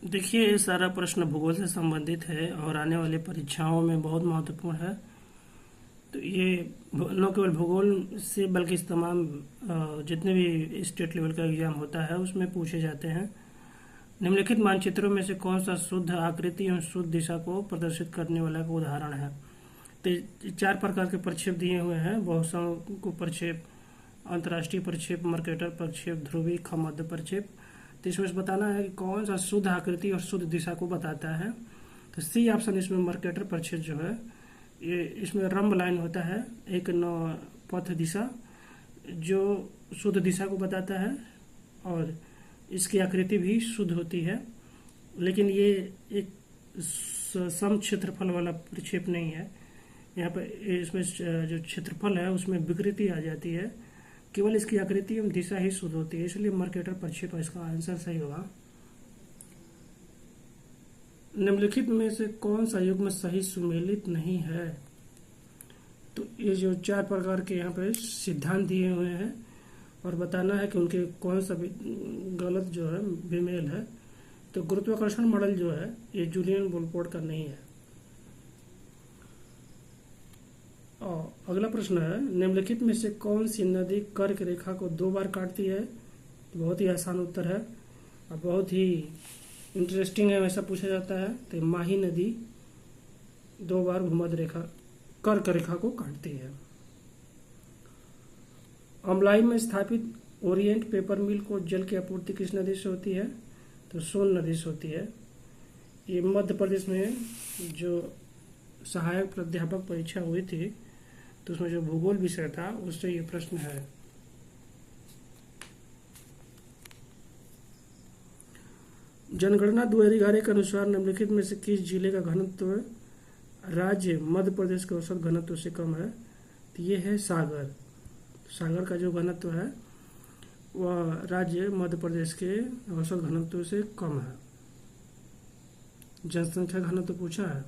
देखिए, ये सारा प्रश्न भूगोल से संबंधित है और आने वाली परीक्षाओं में बहुत महत्वपूर्ण है। तो ये न केवल भूगोल से बल्कि इस तमाम जितने भी स्टेट लेवल का एग्जाम होता है उसमें पूछे जाते हैं। निम्नलिखित मानचित्रों में से कौन सा शुद्ध आकृति एवं शुद्ध दिशा को प्रदर्शित करने वाला एक उदाहरण है? तो ये चार प्रकार के प्रक्षेप दिए हुए हैं: बहुशंकु प्रक्षेप, अंतर्राष्ट्रीय प्रक्षेप, मर्केटर प्रक्षेप, ध्रुवी मध्य प्रक्षेप। तो इसमें से बताना है कि कौन सा शुद्ध आकृति और शुद्ध दिशा को बताता है। तो सी ऑप्शन इसमें मर्केटर प्रक्षेप जो है, ये इसमें रंब लाइन होता है, एक नौ पथ दिशा जो शुद्ध दिशा को बताता है और इसकी आकृति भी शुद्ध होती है। लेकिन ये एक सम क्षेत्रफल वाला प्रक्षेप नहीं है। यहाँ पर इसमें जो क्षेत्रफल है उसमें विकृति आ जाती है, केवल इसकी आकृति एवं दिशा ही शुद्ध होती है, इसलिए मर्केटर प्रक्षेप इसका आंसर सही होगा। निम्नलिखित में से कौन सा युग्म सही सुमेलित नहीं है? तो ये जो चार प्रकार के यहाँ पे सिद्धांत दिए हुए हैं और बताना है कि उनके कौन सा गलत जो है बेमेल है। तो गुरुत्वाकर्षण मॉडल जो है ये जूलियन वोल्पोर्ट का नहीं है। और अगला प्रश्न है, निम्नलिखित में से कौन सी नदी कर्क रेखा को 2 बार काटती है? तो बहुत ही आसान उत्तर है और बहुत ही इंटरेस्टिंग है, वैसा पूछा जाता है। तो माही नदी 2 बार भूमध्य रेखा कर्क रेखा को काटती है। अम्लाई में स्थापित ओरिएंट पेपर मिल को जल की आपूर्ति किस नदी से होती है? तो सोन नदी से होती है। ये मध्य प्रदेश में जो सहायक प्राध्यापक परीक्षा हुई थी तो उसमें जो भूगोल विषय था उससे ये प्रश्न है। जनगणना 2011 के अनुसार निम्नलिखित में से किस जिले का घनत्व राज्य मध्य प्रदेश के औसत घनत्व से कम है? तो ये है सागर। सागर का जो घनत्व है वह राज्य मध्य प्रदेश के औसत घनत्व से कम है। जनसंख्या घनत्व पूछा है।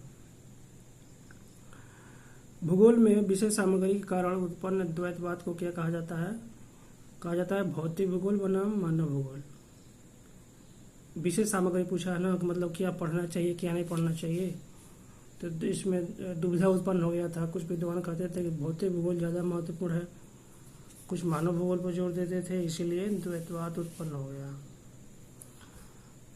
भूगोल में विषय सामग्री के कारण उत्पन्न द्वैतवाद को क्या कहा जाता है? कहा जाता है भौतिक भूगोल बनाम मानव भूगोल। विषय सामग्री पूछा है ना, मतलब क्या पढ़ना चाहिए क्या नहीं पढ़ना चाहिए। तो इसमें दुविधा उत्पन्न हो गया था। कुछ विद्वान कहते थे कि भौतिक भूगोल ज़्यादा महत्वपूर्ण है, कुछ मानव भूगोल पर जोर देते थे, इसीलिए द्वैतवाद उत्पन्न हो गया।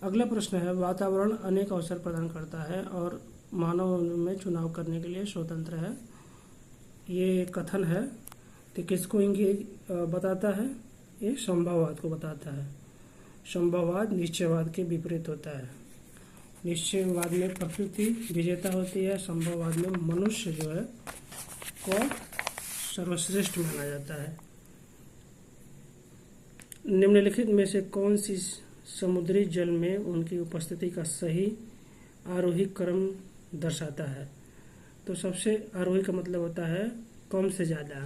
अगला प्रश्न है, वातावरण अनेक अवसर प्रदान करता है और मानव में चुनाव करने के लिए स्वतंत्र है। ये कथन है। तो किसको इंगित बताता है? ये संभववाद को बताता है। संभववाद निश्चयवाद के विपरीत होता है। निश्चयवाद में प्रकृति विजेता होती है, संभववाद में मनुष्य जो है को सर्वश्रेष्ठ माना जाता है। निम्नलिखित में से कौन सी समुद्री जल में उनकी उपस्थिति का सही आरोही क्रम दर्शाता है? तो सबसे आरोही का मतलब होता है कम से ज़्यादा।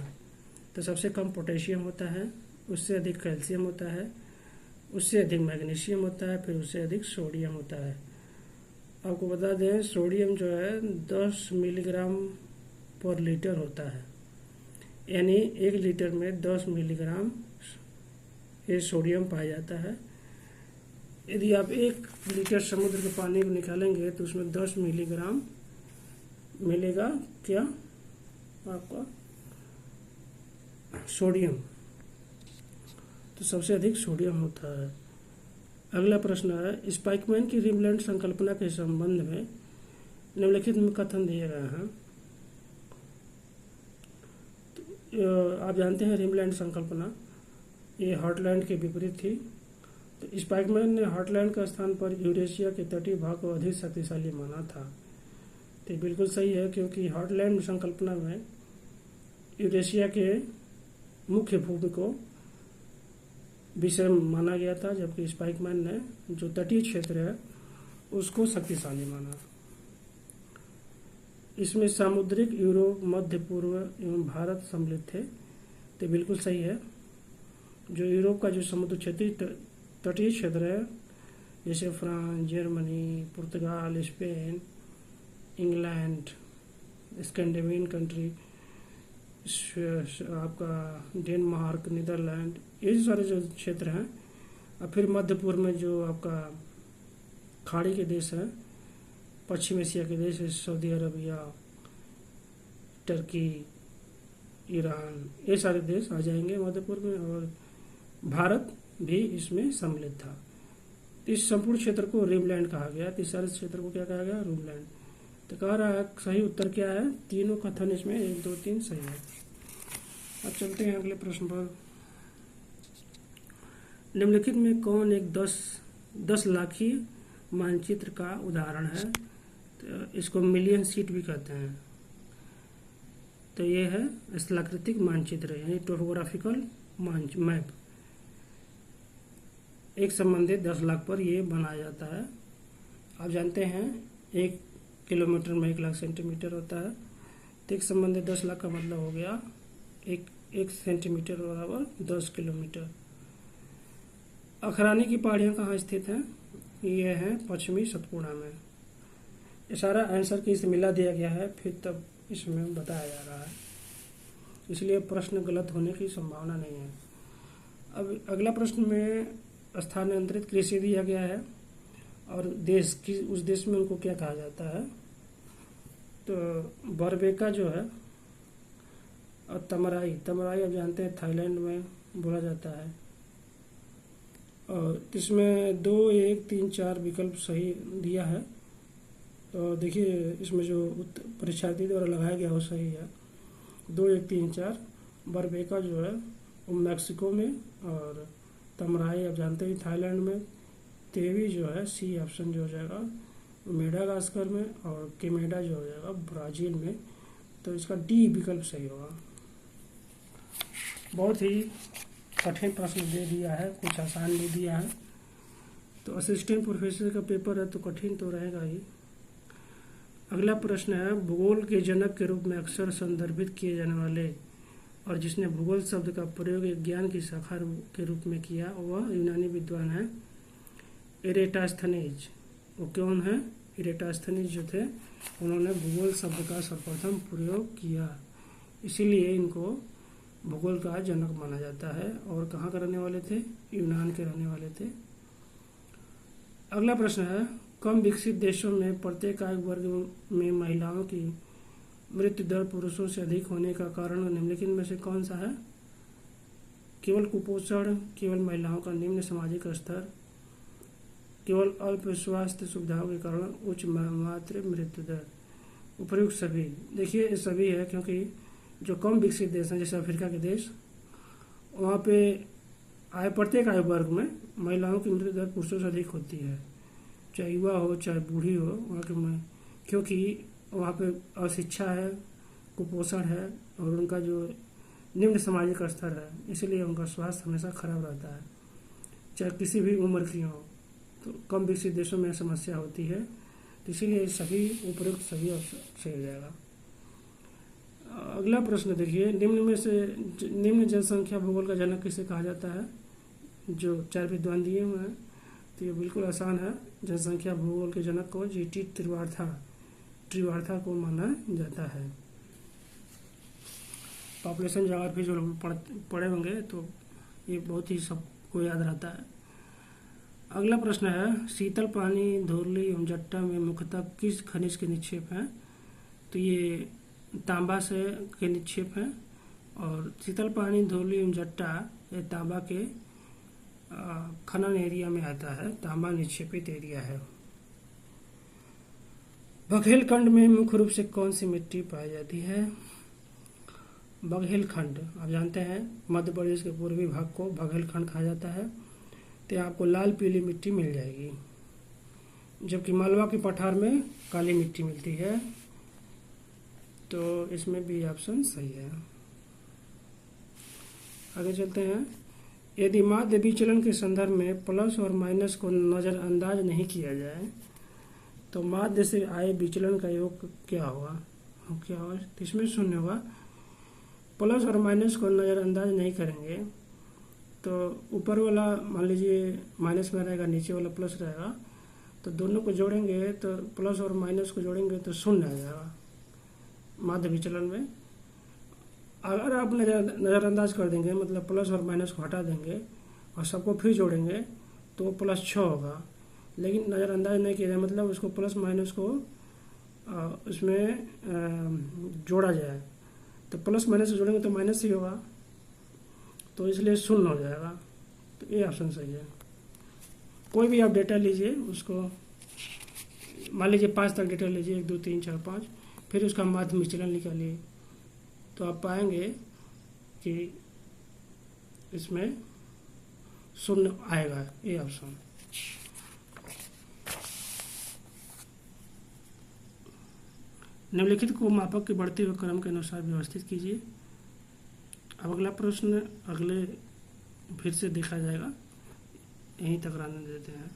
तो सबसे कम पोटेशियम होता है, उससे अधिक कैल्शियम होता है, उससे अधिक मैग्नीशियम होता है, फिर उससे अधिक सोडियम होता है। आपको बता दें सोडियम जो है 10 मिलीग्राम पर लीटर होता है, यानी 1 लीटर में 10 मिलीग्राम ये सोडियम पाया जाता है। यदि आप 1 लीटर समुद्र के पानी को निकालेंगे तो उसमें 10 मिलीग्राम मिलेगा क्या आपका सोडियम। तो सबसे अधिक सोडियम होता है। अगला प्रश्न है, स्पाइकमैन की रिमलैंड संकल्पना के संबंध में निम्नलिखित में कथन दिए गए हैं। तो आप जानते हैं रिमलैंड संकल्पना ये हॉटलैंड के विपरीत थी। तो स्पाइकमैन ने हॉटलैंड का स्थान पर यूरेशिया के तटीय भाग को अधिक शक्तिशाली माना था। तो बिल्कुल सही है, क्योंकि हॉटलैंड संकल्पना में यूरेशिया के मुख्य भूमि को विषय माना गया था, जबकि स्पाइकमैन ने जो तटीय क्षेत्र है उसको शक्तिशाली माना। इसमें सामुद्रिक यूरोप, मध्य पूर्व एवं भारत सम्मिलित थे। तो बिल्कुल सही है। जो यूरोप का जो समुद्र क्षेत्रीय तटीय क्षेत्र है जैसे फ्रांस, जर्मनी, पुर्तगाल, स्पेन, इंग्लैंड, स्कैंडिनेवियन कंट्री, आपका डेनमार्क, नीदरलैंड, ये सारे जो क्षेत्र हैं। और फिर मध्य पूर्व में जो आपका खाड़ी के देश हैं, पश्चिम एशिया के देश है, सऊदी अरबिया, टर्की, ईरान, ये सारे देश आ जाएंगे मध्य पूर्व में, और भारत भी इसमें सम्मिलित था। इस संपूर्ण क्षेत्र को रिमलैंड कहा गया। इस सारे क्षेत्र को क्या कहा गया? रिमलैंड। तो कह रहा है सही उत्तर क्या है? तीनों कथन इसमें 1, 2, 3 सही है। अब चलते हैं अगले प्रश्न पर। निम्नलिखित में कौन एक 10 लाखी मानचित्र का उदाहरण है? तो इसको मिलियन शीट भी कहते हैं। तो ये है स्थलाकृतिक मानचित्र, यानी टोपोग्राफिकल मैप। एक संबंधित 10 लाख पर ये बनाया जाता है। आप जानते हैं 1 किलोमीटर में 1 लाख सेंटीमीटर होता है। तो एक संबंधित 10 लाख का मतलब हो गया एक सेंटीमीटर बराबर 10 किलोमीटर। अखरानी की पहाड़ियाँ कहाँ स्थित हैं? ये है पश्चिमी सतपुड़ा में। ये सारा आंसर की इससे मिला दिया गया है, फिर तब इसमें बताया जा रहा है, इसलिए प्रश्न गलत होने की संभावना नहीं है। अब अगला प्रश्न में स्थानांतरित कृषि दिया गया है और देश की, उस देश में उनको क्या कहा जाता है? तो बरबेका जो है और तमराई आप जानते हैं थाईलैंड में बोला जाता है। और इसमें 2, 1, 3, 4 विकल्प सही दिया है। तो देखिए इसमें जो परीक्षार्थी द्वारा लगाया गया वो सही है। 2, 1, 3, 4 बरबेका जो है वो मैक्सिको में, और तमराई आप जानते हैं थाईलैंड में। तेवी जो है सी ऑप्शन जो हो जाएगा मेडागास्कर में, और केमेडा जो हो जाएगा ब्राज़ील में। तो इसका डी विकल्प सही होगा। बहुत ही कठिन प्रश्न दे दिया है, कुछ आसान भी दिया है। तो असिस्टेंट प्रोफेसर का पेपर है तो कठिन तो रहेगा ही। अगला प्रश्न है, भूगोल के जनक के रूप में अक्सर संदर्भित किए जाने वाले और जिसने भूगोल शब्द का प्रयोग एक ज्ञान की शाखा के रूप में किया वह यूनानी विद्वान है इरेटास्थनीज। वो कौन है? इरेटास्थनीज जो थे उन्होंने भूगोल शब्द का सर्वप्रथम प्रयोग किया, इसीलिए इनको भूगोल का जनक माना जाता है। और कहाँ के रहने वाले थे? यूनान के रहने वाले थे। अगला प्रश्न है, कम विकसित देशों में प्रत्येक आयु वर्ग में महिलाओं की मृत्यु दर पुरुषों से अधिक होने का कारण निम्नलिखित में से कौन सा है? केवल कुपोषण, केवल महिलाओं का निम्न सामाजिक स्तर, केवल अल्प स्वास्थ्य सुविधाओं के कारण उच्च मातृ मृत्यु दर, उपयुक्त सभी। देखिए ये सभी है, क्योंकि जो कम विकसित देश हैं जैसे अफ्रीका के देश, वहाँ पे प्रत्येक आयु वर्ग में महिलाओं की मृत्यु दर पुरुषों से अधिक होती है, चाहे युवा हो चाहे बूढ़ी हो वहाँ के में, क्योंकि वहाँ पे अशिक्षा है, कुपोषण है और उनका जो निम्न सामाजिक स्तर है, इसलिए उनका स्वास्थ्य हमेशा खराब रहता है, चाहे किसी भी उम्र की हो। तो कम विकसित देशों में समस्या होती है, तो इसीलिए सभी उपयुक्त सही सही हो जाएगा। अगला प्रश्न देखिए, निम्न में से निम्न जनसंख्या भूगोल का जनक किसे कहा जाता है? जो 4 विद्वान दिए हुए हैं, तो ये बिल्कुल आसान है। जनसंख्या भूगोल के जनक को जीटी त्रिवार्था को माना जाता है। पॉपुलेशन ज्योग्राफी जो लोग पढ़े होंगे तो ये बहुत ही सबको याद रहता है। अगला प्रश्न है, शीतल पानी, धोरली एवं जट्टा में मुख्यतः किस खनिज के निक्षेप हैं? तो ये तांबा से के निक्षेप हैं, और शीतल पानी, धोरली एवं जट्टा ये तांबा के खनन एरिया में आता है, तांबा निक्षेपित एरिया है। बघेलखंड में मुख्य रूप से कौन सी मिट्टी पाई जाती है? बघेलखंड आप जानते हैं मध्य प्रदेश के पूर्वी भाग को बघेलखंड कहा जाता है। तो आपको लाल पीली मिट्टी मिल जाएगी, जबकि मालवा के पठार में काली मिट्टी मिलती है। तो इसमें बी ऑप्शन सही है। आगे चलते हैं, यदि माध्य विचलन के संदर्भ में प्लस और माइनस को नज़रअंदाज नहीं किया जाए तो माध्य से आए विचलन का योग क्या होगा? तो इसमें शून्य होगा। प्लस और माइनस को नज़रअंदाज नहीं करेंगे तो ऊपर वाला मान लीजिए माइनस में रहेगा, नीचे वाला प्लस रहेगा, तो दोनों को जोड़ेंगे तो प्लस और माइनस को जोड़ेंगे तो शून्य आ जाएगा माध्य विचलन में। अगर आप नज़रअंदाज कर देंगे, मतलब प्लस और माइनस को हटा देंगे और सबको फिर जोड़ेंगे तो प्लस 6 होगा, लेकिन नज़रअंदाज नहीं किया जाए, मतलब उसको प्लस माइनस को उसमें जोड़ा जाए। तो प्लस माइनस से जोड़ेंगे तो माइनस ही होगा, तो इसलिए शून्य हो जाएगा। तो ये ऑप्शन सही है। कोई भी आप डेटा लीजिए, उसको मान लीजिए 5 तक डेटा लीजिए, 1 2 3 4 5, फिर उसका माध्य विचलन निकालिए, तो आप पाएंगे कि इसमें शून्य आएगा। ये ऑप्शन। निम्नलिखित को मापक के बढ़ते हुए क्रम के अनुसार व्यवस्थित कीजिए। अब अगला प्रश्न अगले फिर से देखा जाएगा, यहीं तक रहने देते हैं।